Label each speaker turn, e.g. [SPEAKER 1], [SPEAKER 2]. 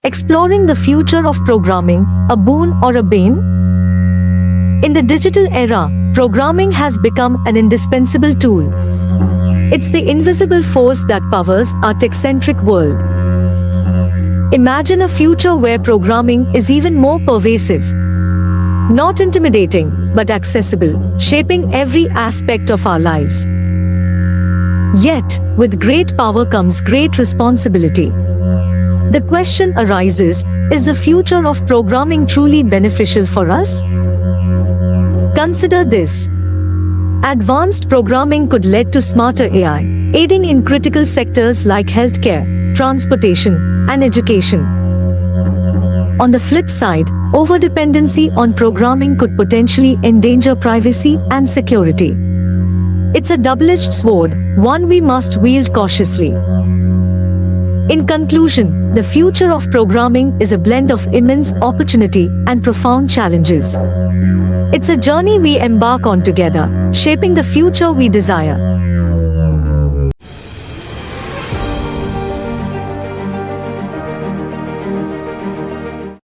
[SPEAKER 1] Exploring the future of programming, a boon or a bane? In the digital era, programming has become an indispensable tool. It's the invisible force that powers our tech-centric world. Imagine a future where programming is even more pervasive. Not intimidating, but accessible, shaping every aspect of our lives. Yet, with great power comes great responsibility. The question arises, is the future of programming truly beneficial for us? Consider this. Advanced programming could lead to smarter AI, aiding in critical sectors like healthcare, transportation, and education. On the flip side, overdependency on programming could potentially endanger privacy and security. It's a double-edged sword, one we must wield cautiously. In conclusion, the future of programming is a blend of immense opportunity and profound challenges. It's a journey we embark on together, shaping the future we desire.